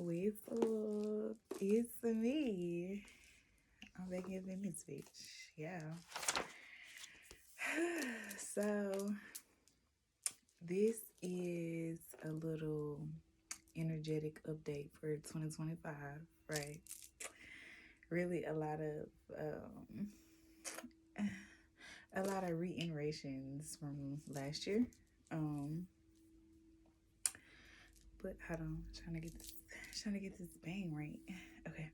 What's up? It's me. I'm back in this bitch. Yeah. So, this is a little energetic update for 2025, right? Really, a lot of reiterations from last year. Um, but hold on, trying to get this bang right. Okay.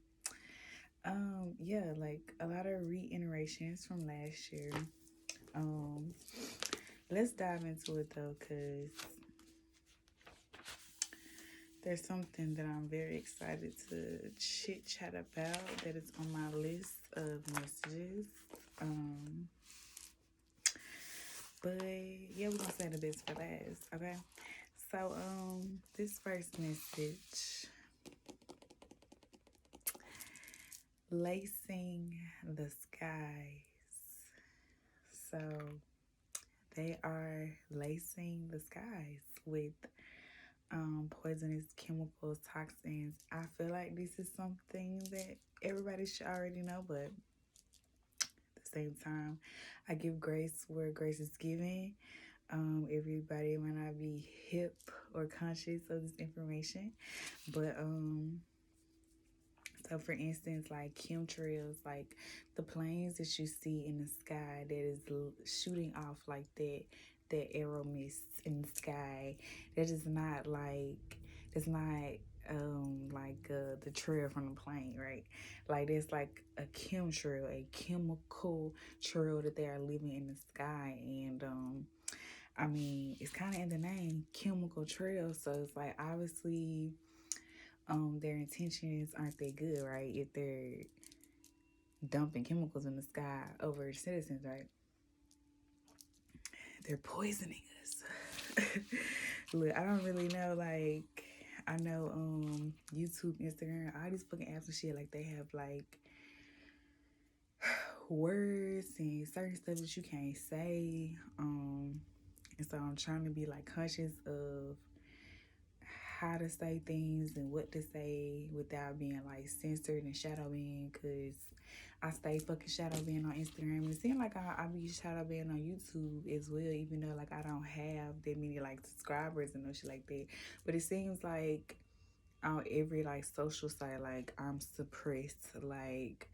Yeah, like a lot of reiterations from last year. Um, let's dive into it though, cause there's something that I'm very excited to chit chat about that is on my list of messages. Um, but yeah, we're gonna say the best for last, okay? So, this first message, lacing the skies. So they are lacing the skies with poisonous chemicals, toxins. I feel like this is something that everybody should already know, but at the same time, I give grace where grace is given. Everybody might not be hip or conscious of this information, but so for instance, like chemtrails, like the planes that you see in the sky that is shooting off like that arrow mist in the sky, that is not like it's not the trail from the plane, right? Like it's like a chemtrail, a chemical trail that they are leaving in the sky, and I mean it's kind of in the name, chemical trail, so it's like obviously their intentions aren't that good, right? If they're dumping chemicals in the sky over citizens, right? They're poisoning us. Look, I don't really know, like I know YouTube, Instagram, all these fucking apps and shit, like they have like words and certain stuff that you can't say. And so I'm trying to be like conscious of how to say things and what to say without being like censored and shadow banned, because I stay fucking shadow banned on Instagram, and it seems like I be shadow banned on YouTube as well, even though like I don't have that many like subscribers and no shit like that. But it seems like on every like social site, like I'm suppressed. Like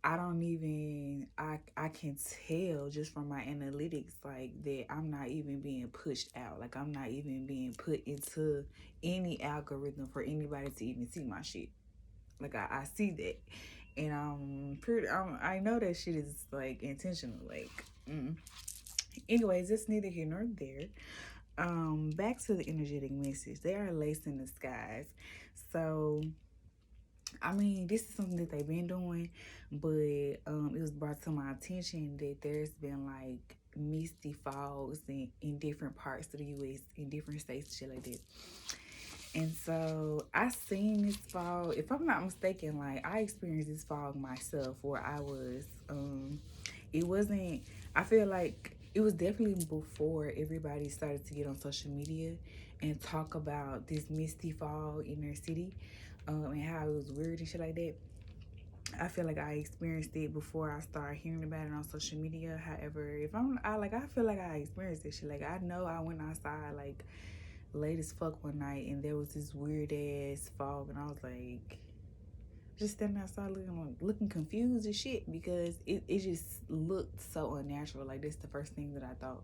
I don't even I can tell just from my analytics like that I'm not even being pushed out. Like I'm not even being put into any algorithm for anybody to even see my shit. Like I see that. And I know that shit is like intentional. Like anyways, it's neither here nor there. Back to the energetic message. They are lacing the skies. So I mean, this is something that they've been doing, but it was brought to my attention that there's been like misty fogs in different parts of the U.S., in different states, shit like that. And so I seen this fog. If I'm not mistaken, like I experienced this fog myself, where I was. It wasn't. I feel like it was definitely before everybody started to get on social media and talk about this misty fog in their city, and how it was weird and shit like that. I feel like I experienced it before I started hearing about it on social media. However, if I feel like I experienced this shit. Like I know I went outside like late as fuck one night and there was this weird ass fog, and I was like just standing outside looking confused as shit, because it just looked so unnatural. Like that's the first thing that I thought.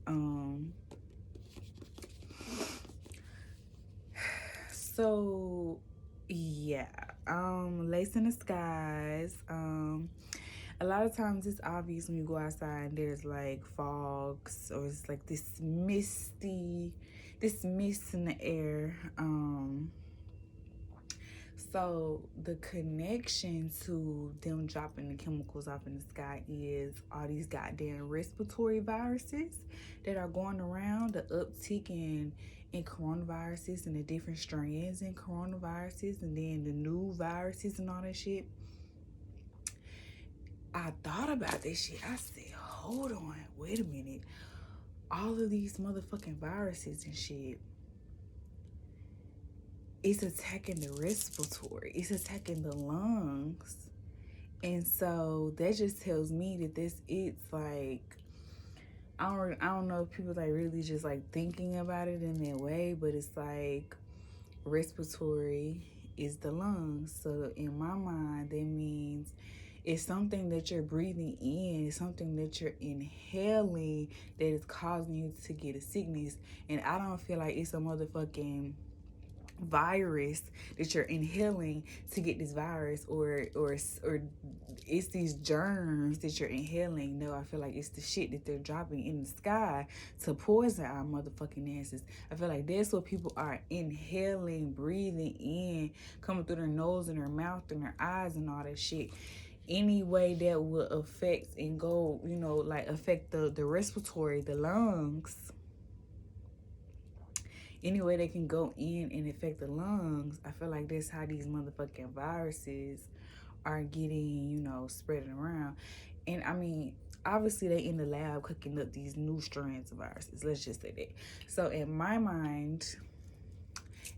Um so yeah, lace in the skies. A lot of times it's obvious when you go outside and there's like fogs, or it's like this mist in the air. So the connection to them dropping the chemicals off in the sky is all these goddamn respiratory viruses that are going around, the uptick in coronaviruses and the different strands in coronaviruses, and then the new viruses and all that shit. I thought about this shit. I said, hold on, wait a minute. All of these motherfucking viruses and shit, it's attacking the respiratory, it's attacking the lungs. And so that just tells me that it's like, I don't know if people like really just like thinking about it in that way, but it's like respiratory is the lungs. So in my mind, that means it's something that you're breathing in, it's something that you're inhaling that is causing you to get a sickness. And I don't feel like it's a motherfucking virus that you're inhaling to get this virus, or it's these germs that you're inhaling. No, I feel like it's the shit that they're dropping in the sky to poison our motherfucking asses. I feel like that's what people are inhaling, breathing in, coming through their nose and their mouth and their eyes and all that shit. Any way that will affect and go, like affect the respiratory, the lungs, any way they can go in and affect the lungs, I feel like that's how these motherfucking viruses are getting, spreading around. And I mean, obviously they in the lab cooking up these new strands of viruses. Let's just say that. So in my mind,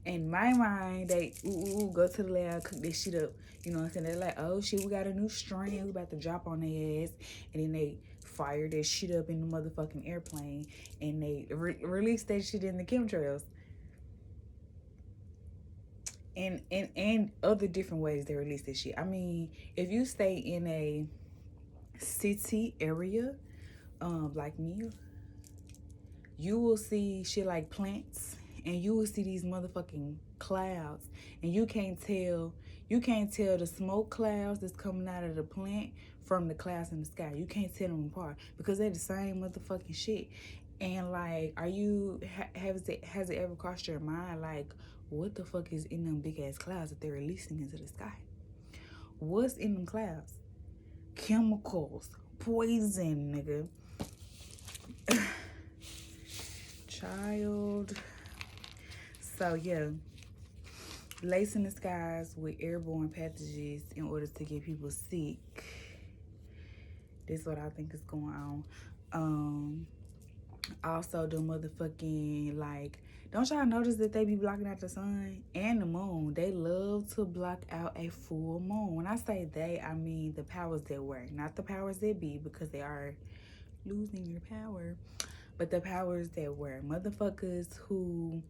they go to the lab, cook this shit up. You know what I'm saying? They're like, oh shit, we got a new strain, we about to drop on their ass. And then they fire that shit up in the motherfucking airplane, and they release that shit in the chemtrails. And other different ways they release this shit. I mean, if you stay in a city area, like me, you will see shit like plants, and you will see these motherfucking clouds, and you can't tell the smoke clouds that's coming out of the plant from the clouds in the sky. You can't tell them apart because they're the same motherfucking shit. And like, has it ever crossed your mind, like, what the fuck is in them big ass clouds that they're releasing into the sky? What's in them clouds? Chemicals, poison, nigga. Child. So yeah, lacing the skies with airborne pathogens in order to get people sick. That's what I think is going on. Also, the motherfucking, like, don't y'all notice that they be blocking out the sun and the moon? They love to block out a full moon. When I say they, I mean the powers that were, not the powers that be, because they are losing their power. But the powers that were, motherfuckers who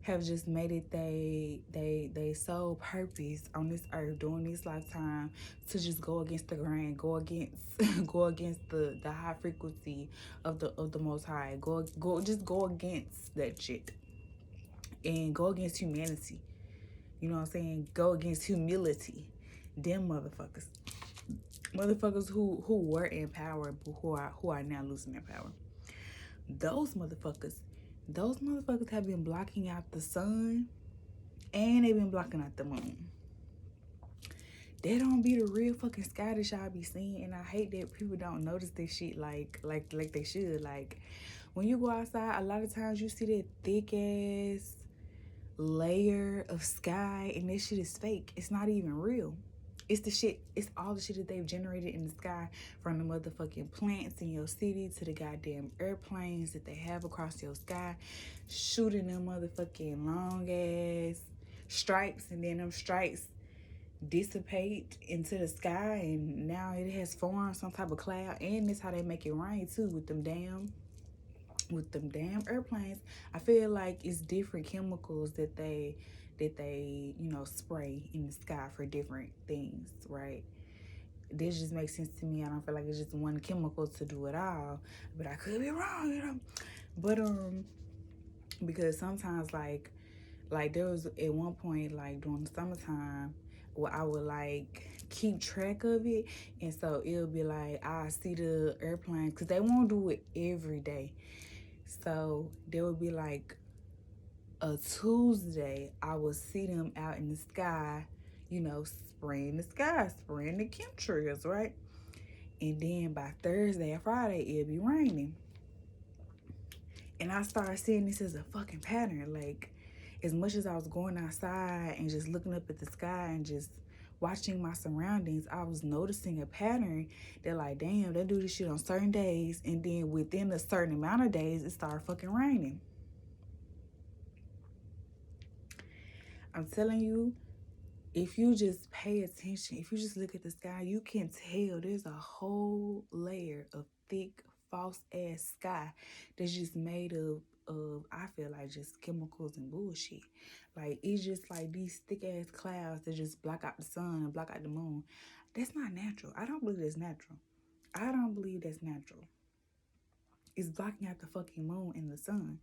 have just made it they sole purpose on this earth during this lifetime to just go against the grain, go against the high frequency of the Most High, go against that shit, and go against humanity. You know what I'm saying? Go against humility. Them motherfuckers who were in power but who are now losing their power. Those motherfuckers have been blocking out the sun, and they've been blocking out the moon. They don't be the real fucking sky that y'all be seeing, and I hate that people don't notice this shit like they should. Like, when you go outside, a lot of times you see that thick ass layer of sky, and this shit is fake. It's not even real. It's all the shit that they've generated in the sky, from the motherfucking plants in your city to the goddamn airplanes that they have across your sky, shooting them motherfucking long ass stripes, and then them stripes dissipate into the sky, and now it has formed some type of cloud. And that's how they make it rain too, with them damn airplanes. I feel like it's different chemicals that they spray in the sky for different things, right? This just makes sense to me. I don't feel like it's just one chemical to do it all, but I could be wrong, But because sometimes like there was at one point, like during the summertime, where I would like keep track of it, and so it'll be like I see the airplanes, because they won't do it every day. So there would be like a Tuesday, I would see them out in the sky, spraying the sky, spraying the chemtrails, right? And then by Thursday or Friday, it'll be raining. And I started seeing this as a fucking pattern. Like, as much as I was going outside and just looking up at the sky and just watching my surroundings, I was noticing a pattern that, like, damn, they do this shit on certain days, and then within a certain amount of days, it started fucking raining. I'm telling you, if you just pay attention, if you just look at the sky, you can tell there's a whole layer of thick, false ass sky that's just made of I feel like just chemicals and bullshit. Like it's just like these thick ass clouds that just block out the sun and block out the moon. That's not natural. I don't believe that's natural. I don't believe that's natural. It's blocking out the fucking moon and the sun.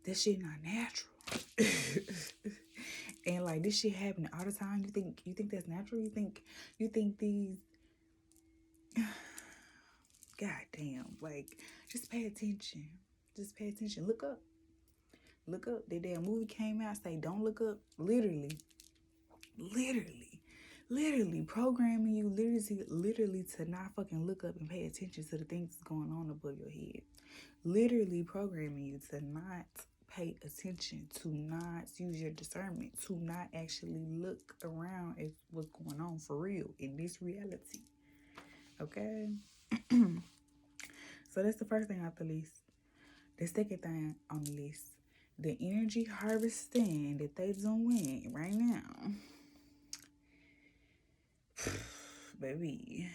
That shit not natural. And like this shit happening all the time. You think that's natural? You think these God damn, like just pay attention. Just pay attention. Look up. Look up. The damn movie came out, say don't look up. Literally programming you literally to not fucking look up and pay attention to the things that's going on above your head. Literally programming you to not pay attention, to not use your discernment, to not actually look around at what's going on for real in this reality. Okay? So that's the first thing off the list. The second thing on the list, the energy harvesting that they doing right now. Baby,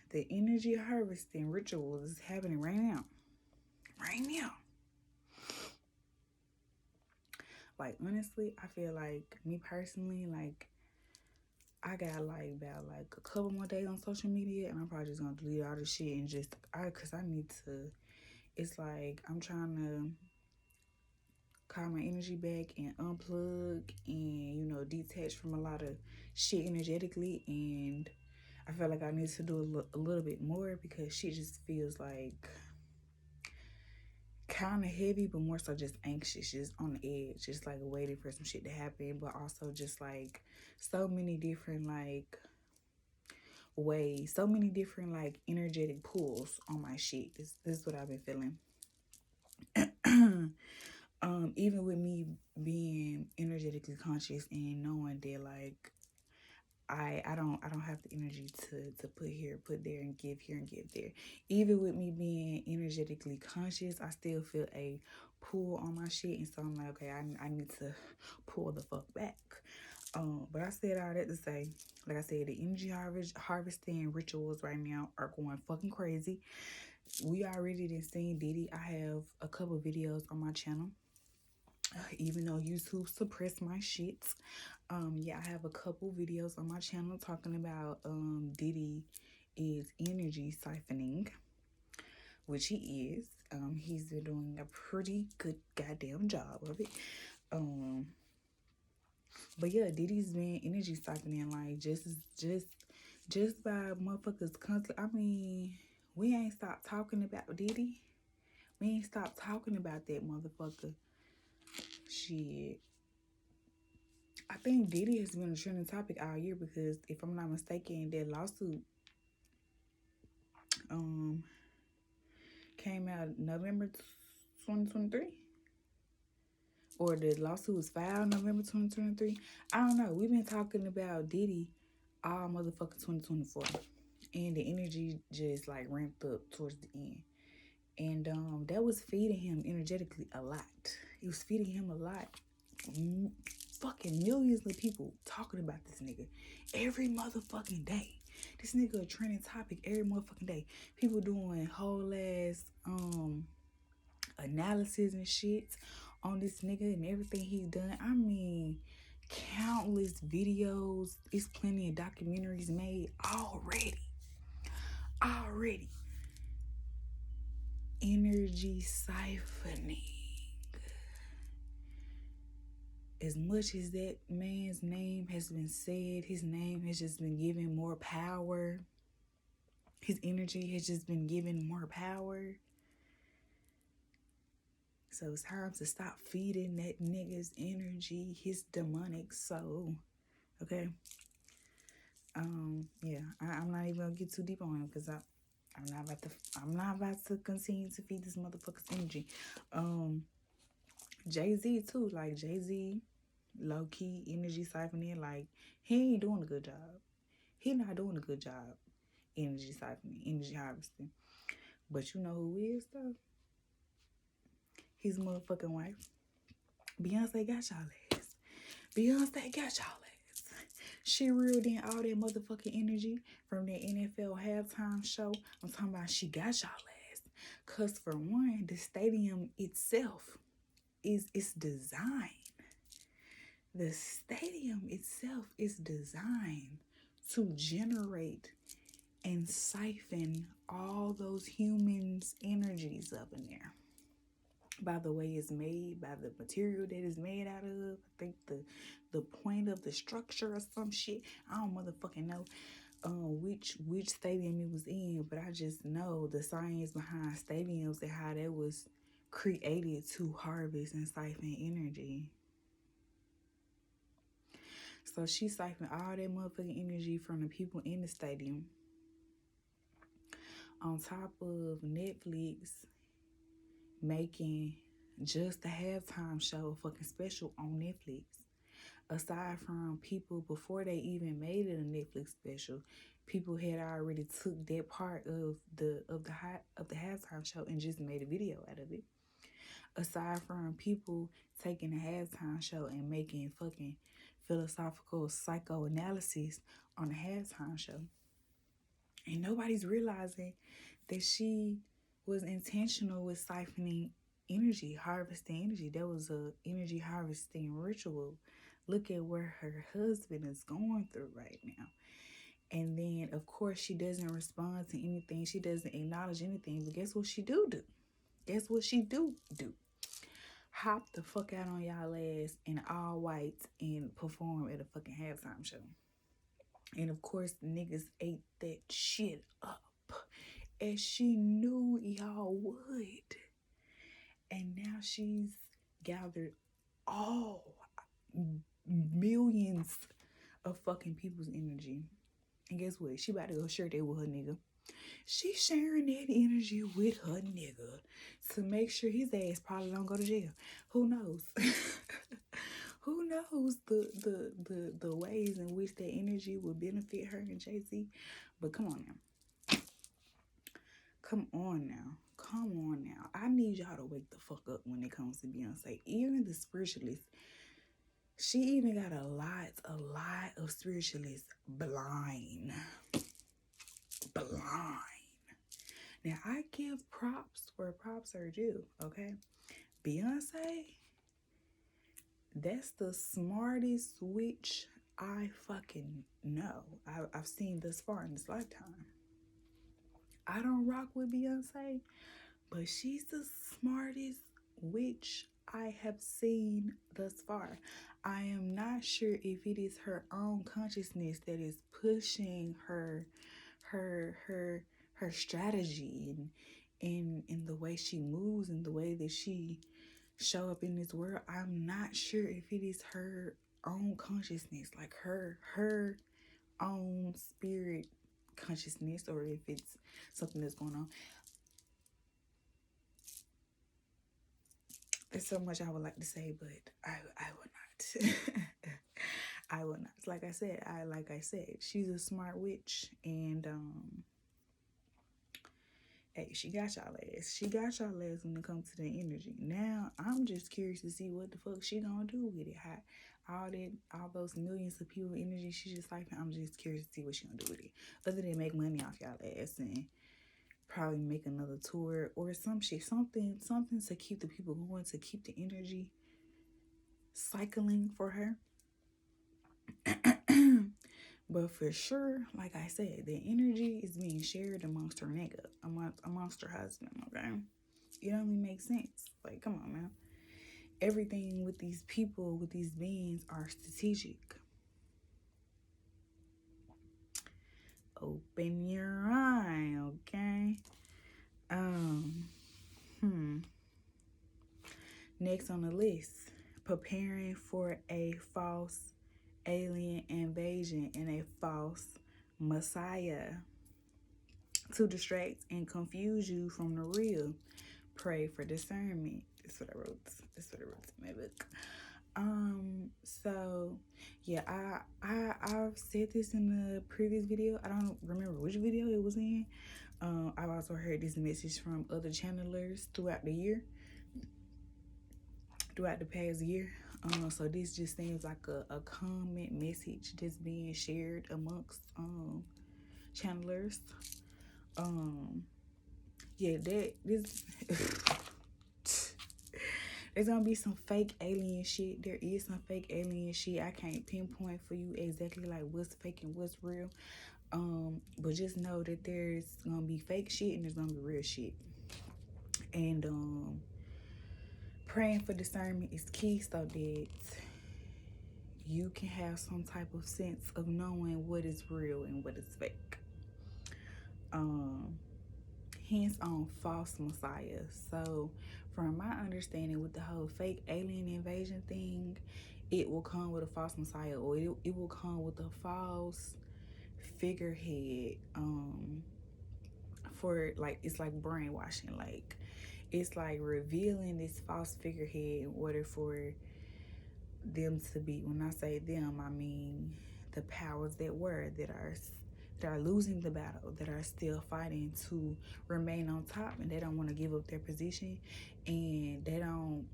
the energy harvesting rituals is happening right now. Right now. Like, honestly, I feel like, me personally, like, I got, like, about, like, a couple more days on social media, and I'm probably just gonna delete all this shit and just, cause I need to, it's like, I'm trying to call my energy back and unplug and, you know, detach from a lot of shit energetically, and I feel like I need to do a little bit more because shit just feels like kind of heavy, but more so just anxious, just on the edge, just like waiting for some shit to happen, but also just like so many different like ways, so many different like energetic pulls on my shit. This is what I've been feeling. Even with me being energetically conscious and knowing that like I don't have the energy to put here, put there, and give here and give there. Even with me being energetically conscious, I still feel a pull on my shit, and so I'm like, okay, I need to pull the fuck back. But I said all that to say, like I said, the energy harvesting rituals right now are going fucking crazy. We already done seen Diddy. I have a couple videos on my channel. Even though YouTube suppressed my shit. Yeah, I have a couple videos on my channel talking about Diddy is energy siphoning, which he is. He's been doing a pretty good goddamn job of it. But yeah, Diddy's been energy siphoning like just by motherfuckers constantly. I mean, we ain't stopped talking about Diddy. We ain't stopped talking about that motherfucker. Shit. I think Diddy has been a trending topic all year because if I'm not mistaken, that lawsuit came out November 2023, or the lawsuit was filed November 2023. I don't know. We've been talking about Diddy all motherfucking 2024, and the energy just like ramped up towards the end, and that was feeding him energetically a lot. It was feeding him a lot. Fucking millions of people talking about this nigga every motherfucking day. This nigga a trending topic every motherfucking day. People doing whole ass analysis and shit on this nigga and everything he's done. I mean, countless videos. It's plenty of documentaries made already. Energy siphoning. As much as that man's name has been said, his name has just been given more power. His energy has just been given more power. So it's time to stop feeding that nigga's energy, his demonic soul. Okay? Yeah, I'm not even gonna get too deep on him because I'm not about to continue to feed this motherfucker's energy. Jay-Z too, like Jay-Z, low-key energy siphoning, like he ain't doing a good job. He not doing a good job energy siphoning, energy harvesting. But you know who is though? His motherfucking wife. Beyoncé got y'all ass. Beyonce got y'all ass. She reeled in all that motherfucking energy from that NFL halftime show. I'm talking about she got y'all ass. Cause for one, the stadium itself is its design. The stadium itself is designed to generate and siphon all those humans' energies up in there. By the way it's made, by the material that it's made out of. I think the point of the structure or some shit. I don't motherfucking know which stadium it was in, but I just know the science behind stadiums and how that was created to harvest and siphon energy. So she siphoned all that motherfucking energy from the people in the stadium. On top of Netflix making just the halftime show a fucking special on Netflix. Aside from people before they even made it a Netflix special, people had already took that part of the halftime show and just made a video out of it. Aside from people taking the halftime show and making fucking philosophical psychoanalysis on the halftime show. And nobody's realizing that she was intentional with siphoning energy, harvesting energy. That was a energy harvesting ritual. Look at where her husband is going through right now. And then, of course, she doesn't respond to anything. She doesn't acknowledge anything. But guess what she do? Guess what she do? Hop the fuck out on y'all ass in all whites and perform at a fucking halftime show. And of course, niggas ate that shit up. As she knew y'all would. And now she's gathered all millions of fucking people's energy. And guess what? She about to go share that with her nigga. She's sharing that energy with her nigga to make sure his ass probably don't go to jail. Who knows? Who knows the ways in which that energy will benefit her and Jay-Z? But come on now. Come on now. I need y'all to wake the fuck up when it comes to Beyonce. Even the spiritualists. She even got a lot of spiritualists blind. Now, I give props where props are due, okay? Beyonce, that's the smartest witch I fucking know. I've seen thus far in this lifetime. I don't rock with Beyonce, but she's the smartest witch I have seen thus far. I am not sure if it is her own consciousness that is pushing her strategy and the way she moves and the way that she show up in this world. I'm not sure if it is her own consciousness, like her own spirit consciousness, or if it's something that's going on. There's so much I would like to say, but I would not. I would not. Like I said, she's a smart witch, and hey, she got y'all ass. She got y'all ass when it comes to the energy. Now, I'm just curious to see what the fuck she gonna do with it. All those millions of people energy she just like. I'm just curious to see what she gonna do with it. Other than make money off y'all ass and probably make another tour or some shit, something to keep the people going, to keep the energy cycling for her. But for sure, like I said, the energy is being shared amongst her nigga, amongst her husband, okay? It only makes sense. Like, come on, man. Everything with these people, with these beings, are strategic. Open your eye, okay? Next on the list, preparing for a false alien invasion and a false messiah to distract and confuse you from the real. Pray for discernment. That's what I wrote. In my book. So yeah, I've said this in the previous video. I don't remember which video it was in. I've also heard this message from other channelers throughout the past year. So this just seems like a common message that's being shared amongst channelers. Yeah, that this there's gonna be some fake alien shit. There is some fake alien shit. I can't pinpoint for you exactly like what's fake and what's real. But just know that there's gonna be fake shit and there's gonna be real shit. And praying for discernment is key so that you can have some type of sense of knowing what is real and what is fake. Hence on false messiah. So from my understanding with the whole fake alien invasion thing, it will come with a false messiah, or it will come with a false figurehead. For like, it's like brainwashing. Like, it's like revealing this false figurehead in order for them to be, when I say them, I mean the powers that were, that are losing the battle, that are still fighting to remain on top, and they don't want to give up their position, and they don't,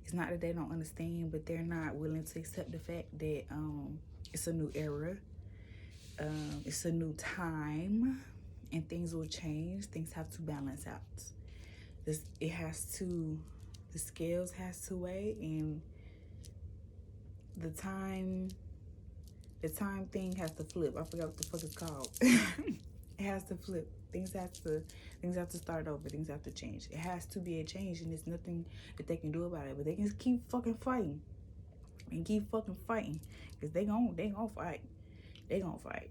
it's not that they don't understand, but they're not willing to accept the fact that it's a new era, it's a new time, and things will change. Things have to balance out. The scales has to weigh, and the time thing has to flip. I forgot what the fuck it's called. It has to flip. Things have to start over. Things have to change. It has to be a change, and there's nothing that they can do about it. But they can keep fucking fighting and keep fucking fighting, because they gonna fight. They gonna fight.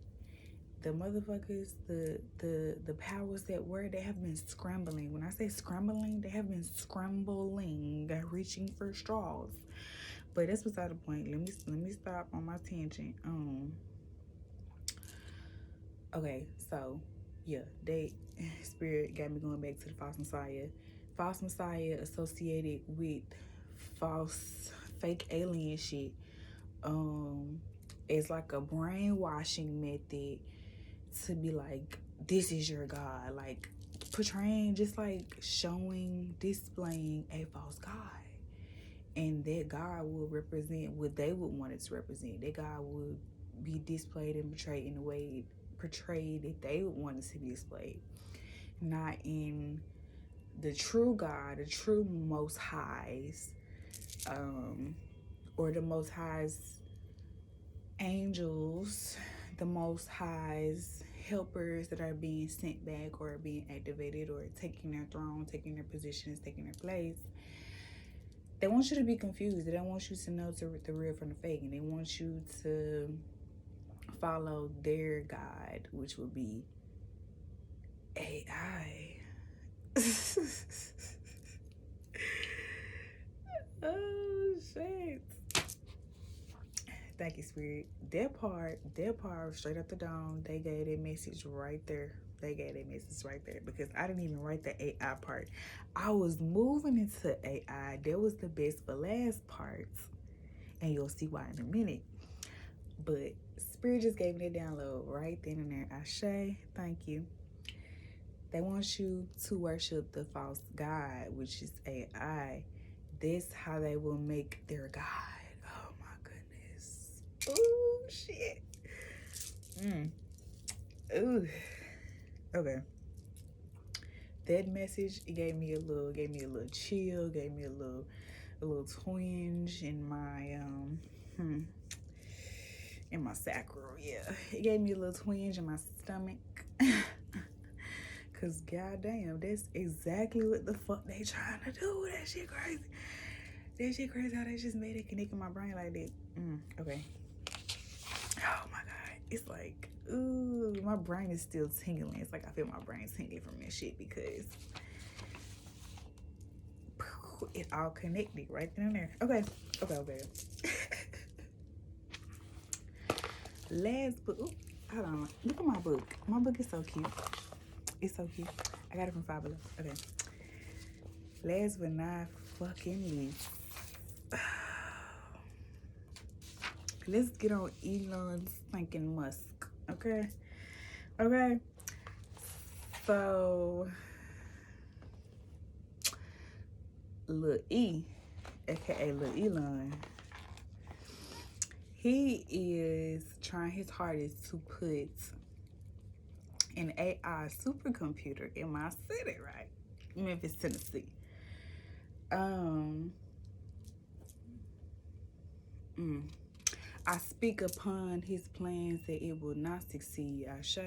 The motherfuckers, the powers that were, they have been scrambling. When I say scrambling, they have been scrambling, reaching for straws. But that's beside the point. Let me stop on my tangent. Okay, so yeah, spirit got me going back to the false messiah. False messiah associated with false fake alien shit. It's like a brainwashing method to be like, this is your God, like portraying, just like displaying a false God. And that God will represent what they would want it to represent. That God would be displayed and portrayed in the way portrayed that they would want it to be displayed. Not in the true God, the true Most Highs, or the Most High's angels, the Most High's helpers that are being sent back or being activated or taking their throne, taking their positions, taking their place. They want you to be confused. They don't want you to know the real from the fake. And they want you to follow their God, which would be AI. Oh, shit. Thank you, Spirit. That part, straight up the dome, they gave that message right there. Because I didn't even write the AI part. I was moving into AI. That was the best for last part. And you'll see why in a minute. But Spirit just gave me the download right then and there. Ashe, thank you. They want you to worship the false God, which is AI. That's how they will make their God. Oh my goodness. Oh shit. Ooh. Okay. That message, it gave me a little chill, gave me a little twinge in my in my sacral. Yeah, it gave me a little twinge in my stomach. Cause goddamn, that's exactly what the fuck they trying to do. That shit crazy how they just made it connect in my brain like that. Okay. Oh my god, it's like, ooh, my brain is still tingling. It's like I feel my brain tingling from that shit because it all connected right then and there. Okay. Last book. Ooh, hold on. Look at my book. My book is so cute. It's so cute. I got it from Five Below. Okay. Last but not fucking least. Let's get on Elon stinking Musk. Okay. So, Lil E aka Lil Elon, he is trying his hardest to put an AI supercomputer in my city, right? Memphis, Tennessee. I speak upon his plans that it will not succeed, Ashe.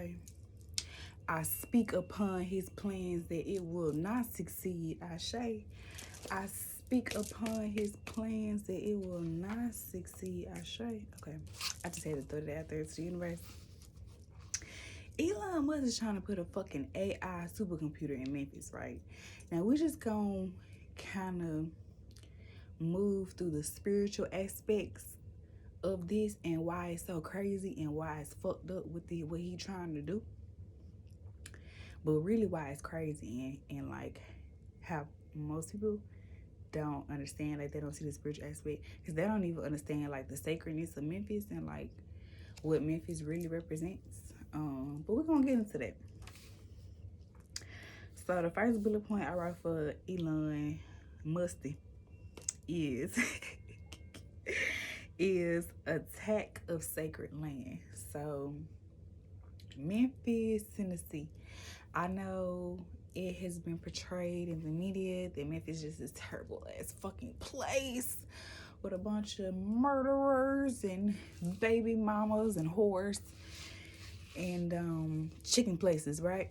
I speak upon his plans that it will not succeed, Ashe. I speak upon his plans that it will not succeed, Ashe. Okay, I just had to throw that out there to the universe. Elon Musk is trying to put a fucking AI supercomputer in Memphis, right? Now, we're just gonna kind of move through the spiritual aspects of this and why it's so crazy and why it's fucked up with what he trying to do. But really why it's crazy and like how most people don't understand, like they don't see the spiritual aspect because they don't even understand like the sacredness of Memphis and like what Memphis really represents. But we're gonna get into that. So the first bullet point I wrote for Elon Musty is is attack of sacred land. So Memphis, Tennessee. I know it has been portrayed in the media that Memphis is just this terrible ass fucking place with a bunch of murderers and baby mamas and whores and chicken places, right?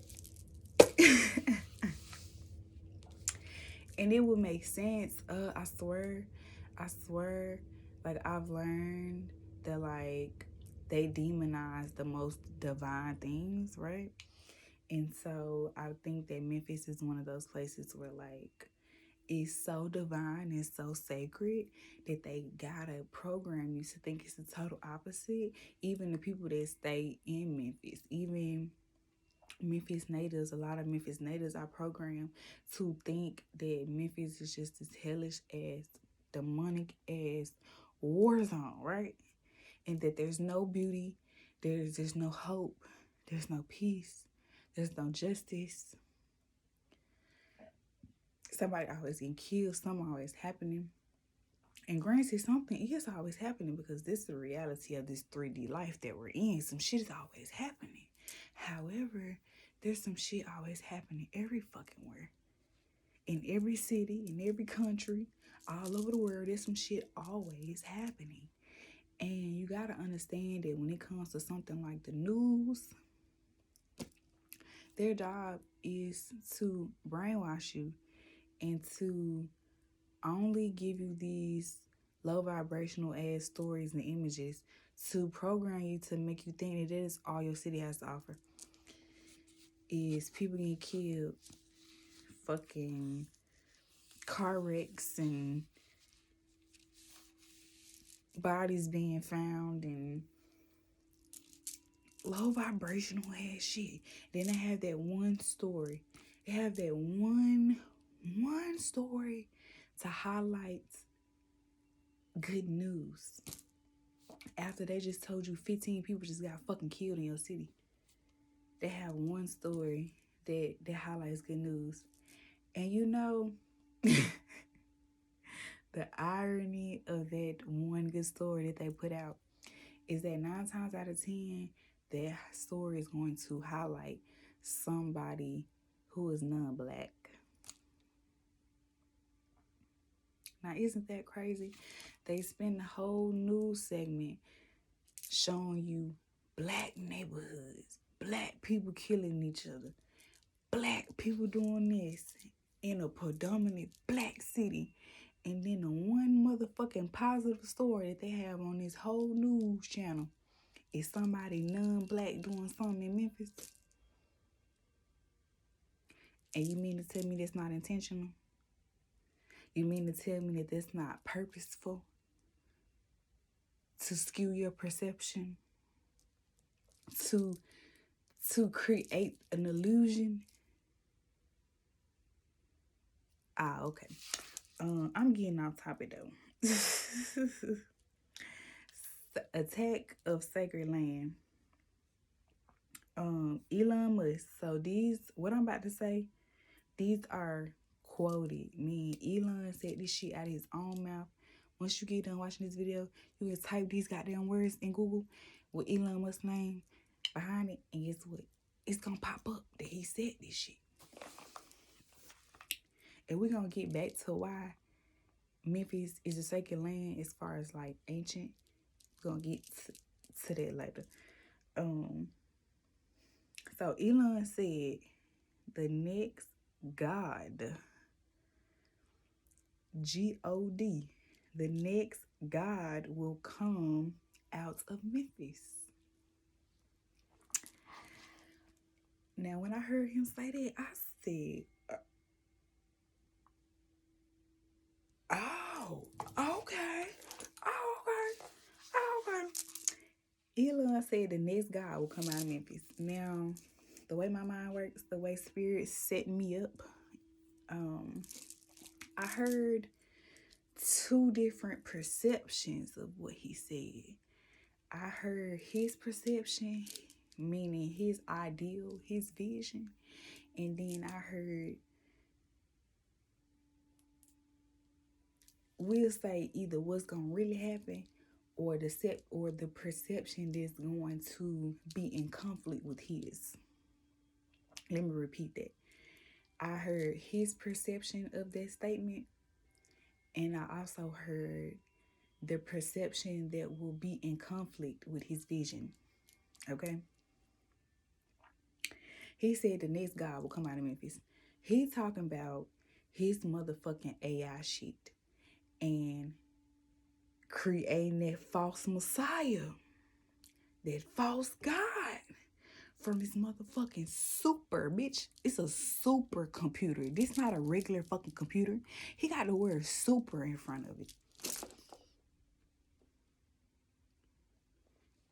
And it would make sense. I swear, like I've learned that like they demonize the most divine things, right? And so I think that Memphis is one of those places where like it's so divine and so sacred that they gotta program you to think it's the total opposite. Even the people that stay in Memphis, even Memphis natives, a lot of Memphis natives are programmed to think that Memphis is just this hellish ass, demonic ass war zone, right? And that there's no beauty, there's no hope, there's no peace, there's no justice. Somebody always getting killed, something always happening. And granted, something is always happening because this is the reality of this 3D life that we're in. Some shit is always happening. However, there's some shit always happening every fucking where. In every city, in every country, all over the world, there's some shit always happening. And you gotta understand that when it comes to something like the news, their job is to brainwash you and to only give you these low vibrational ass stories and images to program you to make you think that is all your city has to offer. Is people getting killed, fucking car wrecks and bodies being found and low vibrational ass shit. Then they have that one story. They have that one story to highlight good news. After they just told you 15 people just got fucking killed in your city. They have one story that highlights good news. And you know, the irony of that one good story that they put out is that 9 times out of 10, that story is going to highlight somebody who is non-black. Now, isn't that crazy? They spend the whole news segment showing you black neighborhoods, black people killing each other, black people doing this in a predominant black city. And then the one motherfucking positive story that they have on this whole news channel is somebody non-black doing something in Memphis. And you mean to tell me that's not intentional? You mean to tell me that that's not purposeful to skew your perception? To create an illusion? Okay. I'm getting off topic though. Attack of sacred land. Elon Musk. So what I'm about to say, these are quoted. Man, Elon said this shit out of his own mouth. Once you get done watching this video, you can type these goddamn words in Google with Elon Musk's name behind it, and guess what? It's gonna pop up that he said this shit. And we're gonna get back to why Memphis is a sacred land as far as like ancient. We're gonna get to that later. So Elon said the next God, God, the next God will come out of Memphis. Now, when I heard him say that, I said, oh, okay. Elon said the next God will come out of Memphis. Now, the way my mind works, the way spirit set me up, I heard two different perceptions of what he said. I heard his perception, meaning his ideal, his vision, and then I heard, we'll say either what's gonna really happen or the perception that's going to be in conflict with his. Let me repeat that. I heard his perception of that statement, and I also heard the perception that will be in conflict with his vision. Okay? He said the next God will come out of Memphis. He talking about his motherfucking AI shit and creating that false messiah, that false God from his motherfucking super, bitch. It's a supercomputer. This not a regular fucking computer. He got the word super in front of it.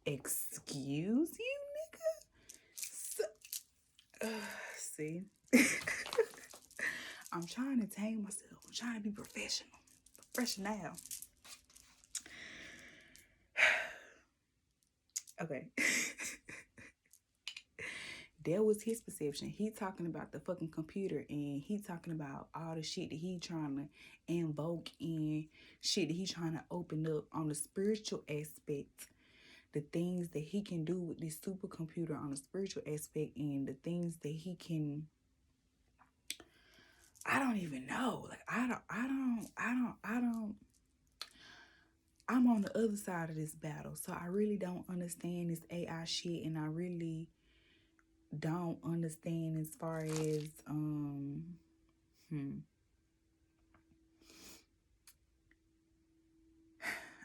Excuse you, nigga? See? I'm trying to tame myself. I'm trying to be professional. Professional. Okay. That was his perception. He talking about the fucking computer, and he talking about all the shit that he trying to invoke and shit that he trying to open up on the spiritual aspect. The things that he can do with this supercomputer on the spiritual aspect, and the things that he can, I don't even know. Like, I'm on the other side of this battle, so I really don't understand this AI shit, and I really don't understand as far as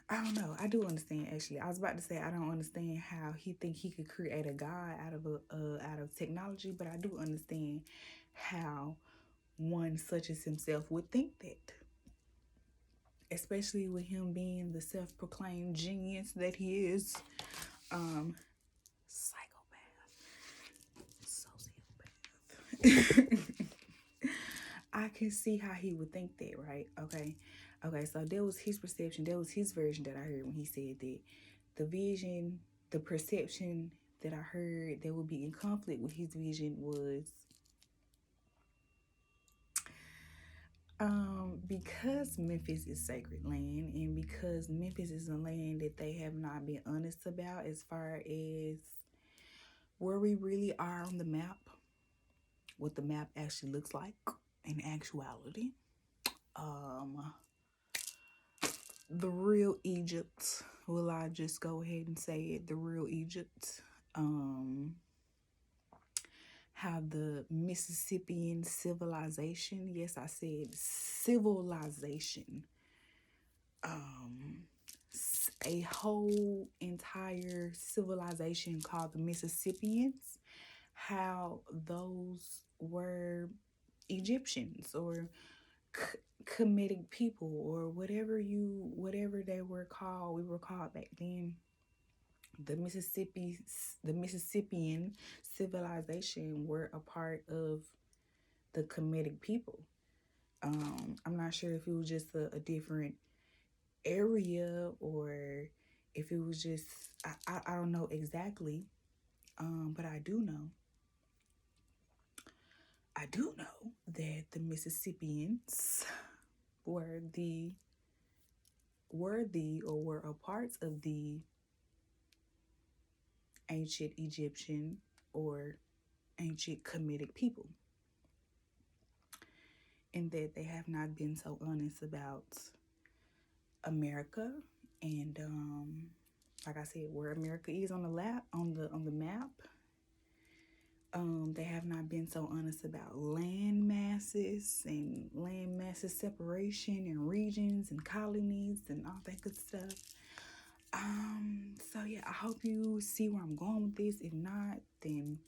I don't know. I do understand, actually. I was about to say I don't understand how he think he could create a God out of technology, but I do understand how one such as himself would think that, especially with him being the self-proclaimed genius that he is. Psychopath, sociopath. I can see how he would think that, right? Okay, so that was his perception. That was his version that I heard when he said that. The vision, the perception that I heard that would be in conflict with his vision was, because Memphis is sacred land, and because Memphis is a land that they have not been honest about as far as where we really are on the map, what the map actually looks like in actuality. The real Egypt, will I just go ahead and say it, the real Egypt. How the Mississippian civilization, yes, I said civilization, a whole entire civilization called the Mississippians, how those were Egyptians or Kemetic people or whatever they were called. We were called back then. The Mississippian civilization were a part of the Kemetic people. I'm not sure if it was just a different area or if it was just, I don't know exactly, but I do know I do know that the Mississippians were a part of the ancient Egyptian or ancient Kemetic people, and that they have not been so honest about America and like I said, where America is on the map. They have not been so honest about land masses and land masses separation and regions and colonies and all that good stuff. So yeah, I hope you see where I'm going with this. If not, then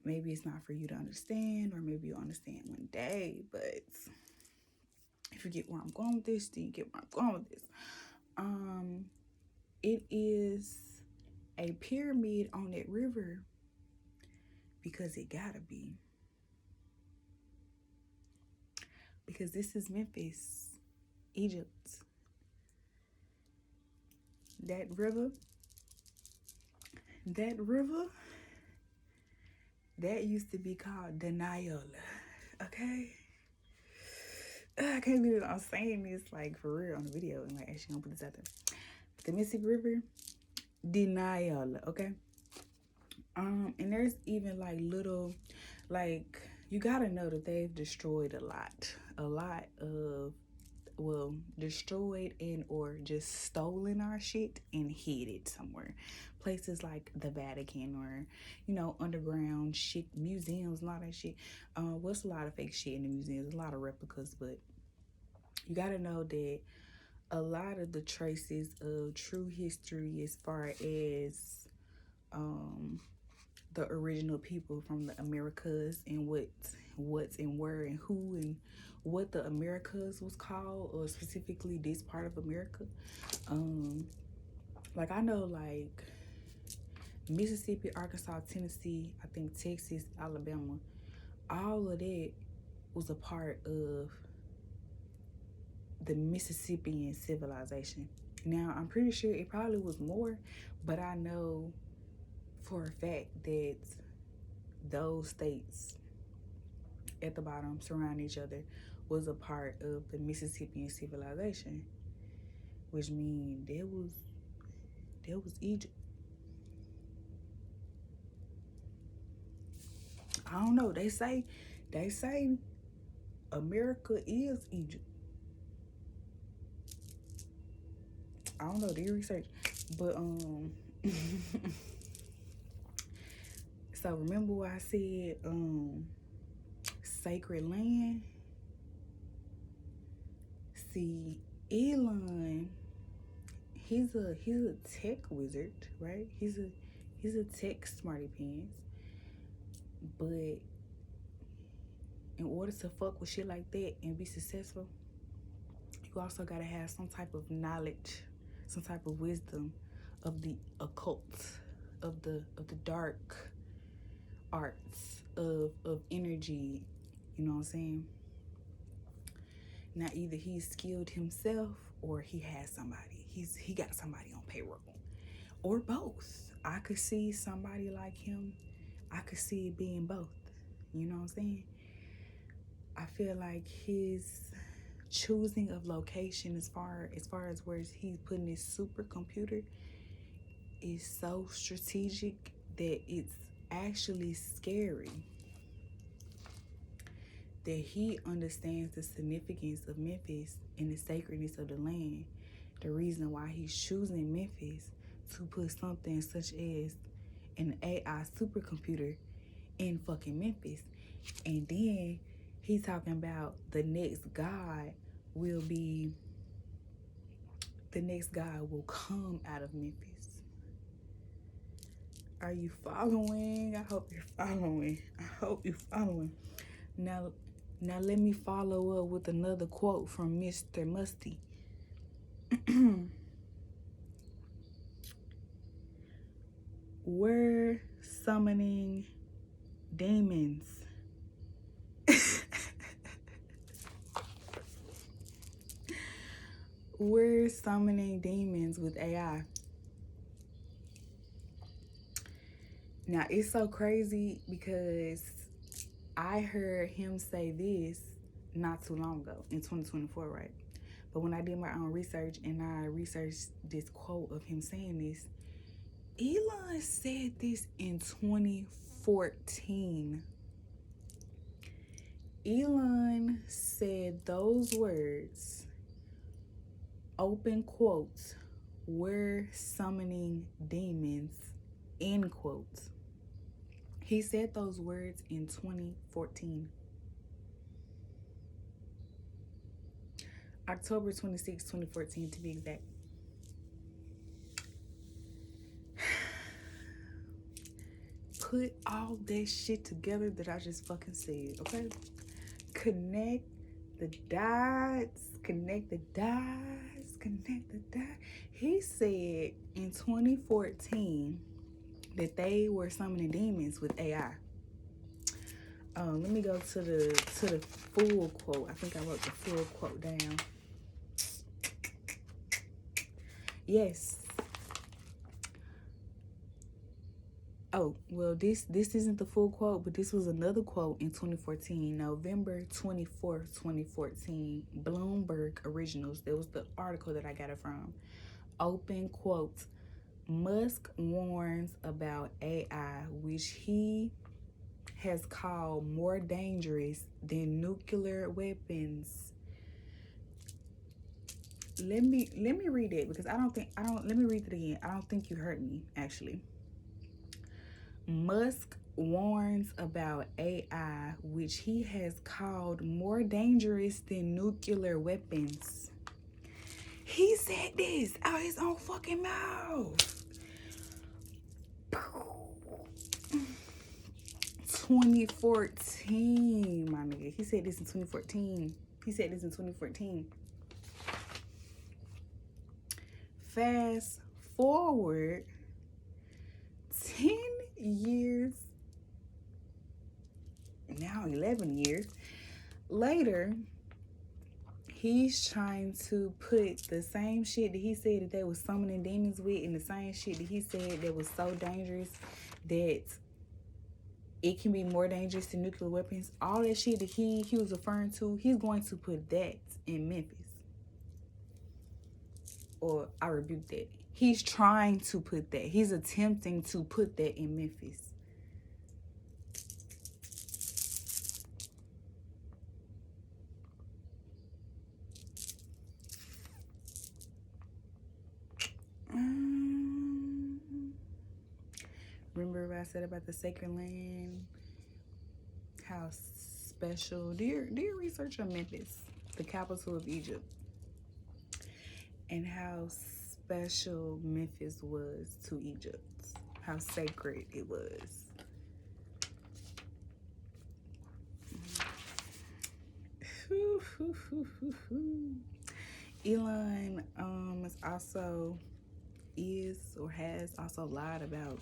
maybe it's not for you to understand, or maybe you'll understand one day. But if you get where I'm going with this, then you get where I'm going with this. It is a pyramid on that river because it gotta be. Because this is Memphis, Egypt. That river, that used to be called Deniola, okay? I can't believe I'm saying this like for real on the video and like actually gonna put this out there. The Mississippi River, Deniola, okay? And there's even like little, like, you gotta know that they've destroyed a lot of, well, destroyed and or just stolen our shit and hid it somewhere. Places like the Vatican, or, you know, underground shit, museums, a lot of shit. What's a lot of fake shit in the museums? A lot of replicas, but you gotta know that a lot of the traces of true history as far as the original people from the Americas and what's and where and who and what the Americas was called, or specifically this part of America. Like I know like Mississippi, Arkansas, Tennessee, I think Texas, Alabama, all of that was a part of the Mississippian civilization. Now I'm pretty sure it probably was more, but I know for a fact that those states at the bottom surrounding each other was a part of the Mississippian civilization, which means there was Egypt. I don't know. They say America is Egypt. I don't know. Do your research, but so remember what I said? Sacred land. See, Elon, he's a tech wizard, right? He's a tech smarty pants. But in order to fuck with shit like that and be successful, you also gotta have some type of knowledge, some type of wisdom of the occult, of the dark arts, of energy. You know what I'm saying? Now either he's skilled himself or he has somebody. He got somebody on payroll, or both. I could see somebody like him. I could see it being both. You know what I'm saying? I feel like his choosing of location as far as where he's putting his supercomputer is so strategic that it's actually scary. That he understands the significance of Memphis and the sacredness of the land. The reason why he's choosing Memphis to put something such as an AI supercomputer in fucking Memphis. And then he's talking about the next God will come out of Memphis. Are you following? I hope you're following. Now let me follow up with another quote from Mr. Musty. We're summoning demons. We're summoning demons with AI. Now, it's so crazy because I heard him say this not too long ago in 2024, right? But when I did my own research and I researched this quote of him saying this, Elon said this in 2014. Elon said those words, open quotes, we're summoning demons, end quotes. He said those words in 2014. October 26, 2014 to be exact. Put all that shit together that I just fucking said, okay? Connect the dots, connect the dots, connect the dots. He said in 2014 that they were summoning demons with AI. Let me go to the full quote. I think I wrote the full quote down. Yes. Oh, well, this isn't the full quote, but this was another quote in 2014, November 24th, 2014, Bloomberg Originals. That was the article that I got it from. Open quote, Musk warns about AI, which he has called more dangerous than nuclear weapons. Let me read it because let me read it again. I don't think you heard me, actually. Musk warns about AI, which he has called more dangerous than nuclear weapons. He said this out his own fucking mouth. 2014, my nigga. He said this in 2014. Fast forward 10 years, now 11 years later, he's trying to put the same shit that he said that they was summoning demons with, and the same shit that he said that was so dangerous that it can be more dangerous than nuclear weapons. All that shit that he was referring to, he's going to put that in Memphis. Or I rebuke that. He's trying to put that. He's attempting to put that in Memphis. Remember what I said about the sacred land? How special. Do your research on Memphis, the capital of Egypt, and how special Memphis was to Egypt. How sacred it was. Elon has also lied about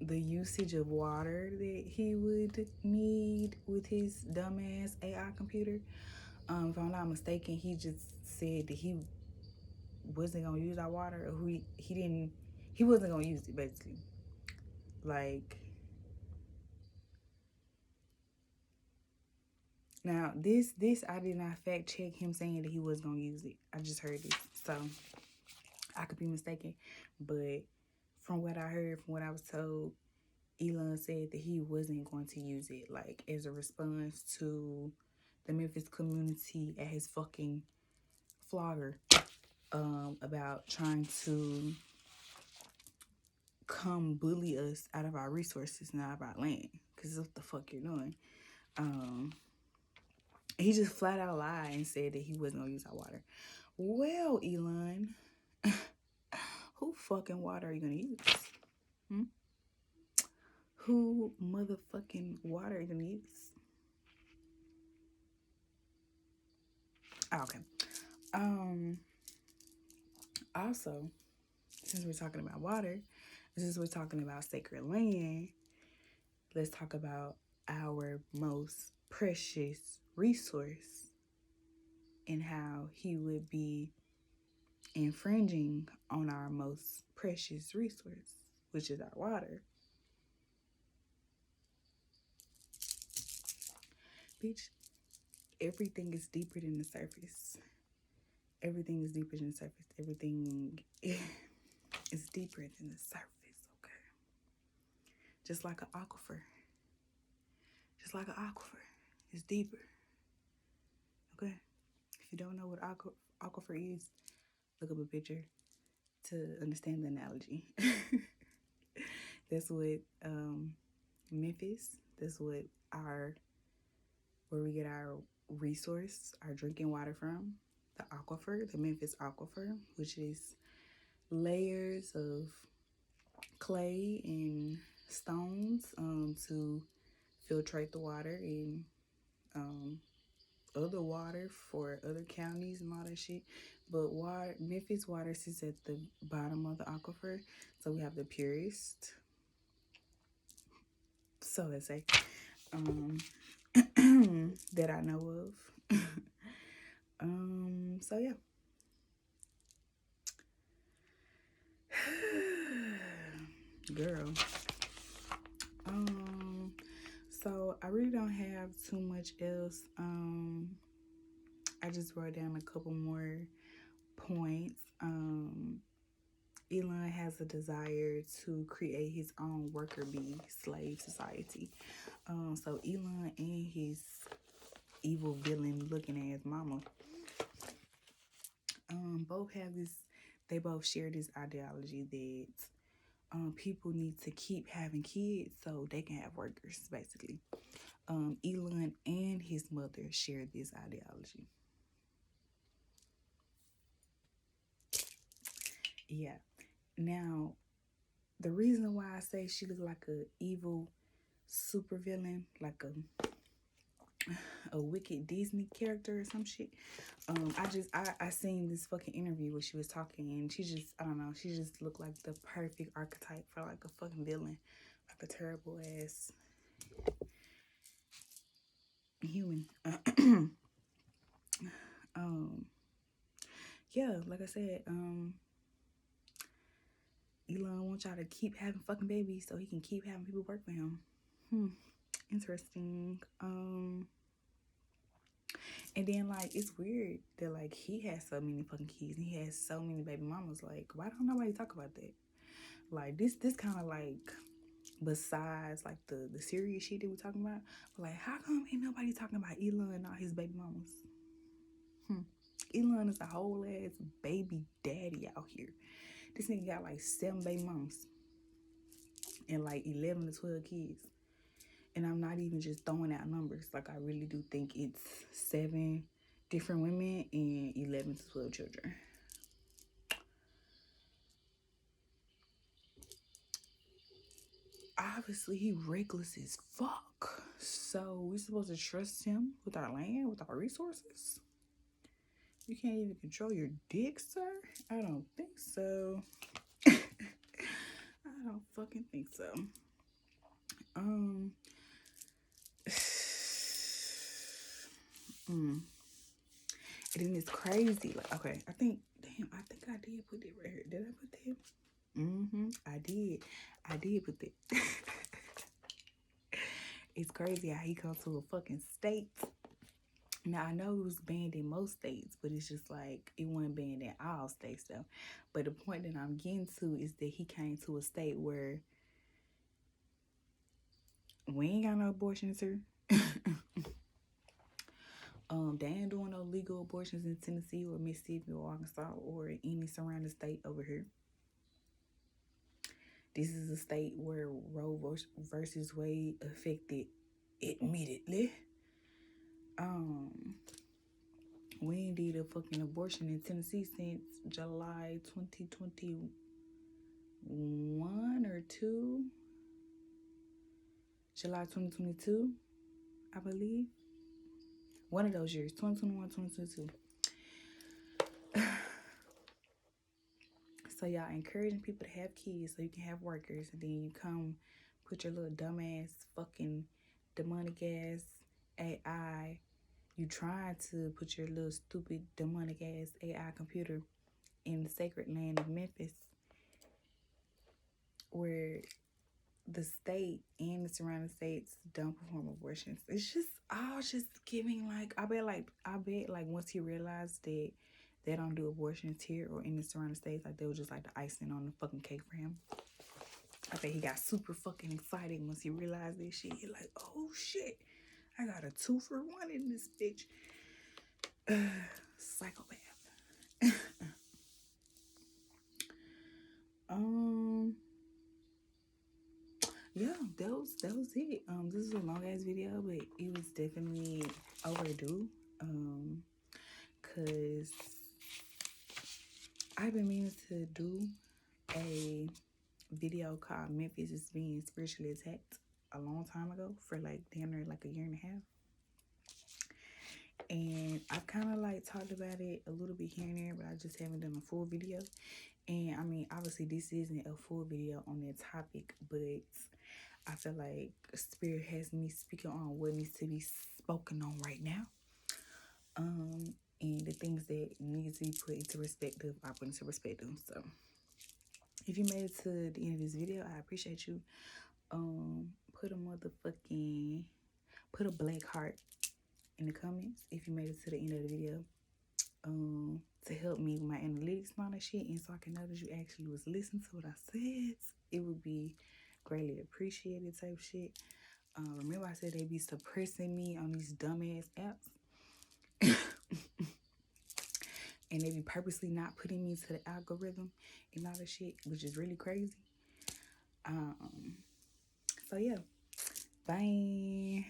the usage of water that he would need with his dumbass AI computer. If I'm not mistaken, he just said that he wasn't gonna use our water, or he wasn't gonna use it, basically. Like, now this I did not fact check him saying that he was gonna use it. I just heard it, so I could be mistaken, but from what I heard, from what I was told, Elon said that he wasn't going to use it, like, as a response to the Memphis community at his fucking flogger, about trying to come bully us out of our resources and out of our land, because what the fuck you're doing. He just flat out lied and said that he wasn't gonna use our water. Well, Elon, who fucking water are you gonna use? Who motherfucking water are you gonna use? Oh, okay. Also, since we're talking about water, since we're talking about sacred land, let's talk about our most precious resource and how he would be infringing on our most precious resource, which is our water. Bitch, everything is deeper than the surface. Everything is deeper than the surface. Everything is deeper than the surface, okay? Just like an aquifer. Just like an aquifer. It's deeper. Okay? If you don't know what aquifer is, look up a picture to understand the analogy. That's what Memphis, that's what where we get our resource, our drinking water from, the aquifer, the Memphis aquifer, which is layers of clay and stones to filtrate the water and other water for other counties and all that shit. But Memphis water sits at the bottom of the aquifer, so we have the purest. So let's say that I know of. So yeah. Girl. So I really don't have too much else. I just wrote down a couple more points. Elon has a desire to create his own worker bee slave society. So Elon and his evil villain looking ass mama both have this, they both share this ideology that people need to keep having kids so they can have workers, basically. Elon and his mother share this ideology. Yeah. Now, the reason why I say she looks like a evil supervillain, like a wicked Disney character or some shit. I seen this fucking interview where she was talking and she just, I don't know, she just looked like the perfect archetype for like a fucking villain, like a terrible ass human. Yeah, like I said, Elon wants y'all to keep having fucking babies so he can keep having people work for him. Interesting. And then like it's weird that like he has so many fucking kids and he has so many baby mamas. Like, why don't nobody talk about that? Like this kind of like, besides like the serious shit that we're talking about, but like how come ain't nobody talking about Elon and all his baby mamas? Elon is a whole ass baby daddy out here. This nigga got like 7 baby mamas and like 11 to 12 kids. And I'm not even just throwing out numbers. Like, I really do think it's 7 different women and 11 to 12 children. Obviously, he reckless as fuck. So, we supposed to trust him with our land, with our resources? You can't even control your dick, sir? I don't think so. I don't fucking think so. And then it's crazy. Like, okay, I think I did put it right here. Did I put that? I did put that. It's crazy how he comes to a fucking state. Now, I know it was banned in most states, but it's just like, it wasn't banned in all states, though. But the point that I'm getting to is that he came to a state where we ain't got no abortions here. They ain't doing no legal abortions in Tennessee or Mississippi or Arkansas or any surrounding state over here. This is a state where Roe versus Wade affected immediately. We ain't did a fucking abortion in Tennessee since July 2021 or 2. July 2022, I believe. One of those years, 2021, 2022. So y'all encouraging people to have kids so you can have workers, and then you come put your little dumbass fucking demonic ass AI. You trying to put your little stupid demonic ass AI computer in the sacred land of Memphis, where the state and the surrounding states don't perform abortions. It's just all just giving like I bet like once he realized that they don't do abortions here or in the surrounding states, like they were just like the icing on the fucking cake for him. I bet he got super fucking excited once he realized this shit. He like, oh shit, I got a 2-for-1 in this bitch. Psychopath. Yeah, that was it. This is a long ass video, but it was definitely overdue. Cause I've been meaning to do a video called Memphis is being spiritually attacked a long time ago, for like damn near like a year and a half. And I've kind of like talked about it a little bit here and there, but I just haven't done a full video. And I mean, obviously this isn't a full video on that topic, but I feel like Spirit has me speaking on what needs to be spoken on right now. And the things that need to be put into perspective, I put into perspective. So if you made it to the end of this video, I appreciate you. Put a black heart in the comments if you made it to the end of the video. To help me with my analytics and all that shit, and so I can know that you actually was listening to what I said. It would be greatly appreciated type shit. Remember I said they be suppressing me on these dumbass apps. And they be purposely not putting me to the algorithm and all that shit, which is really crazy. So yeah. Bye.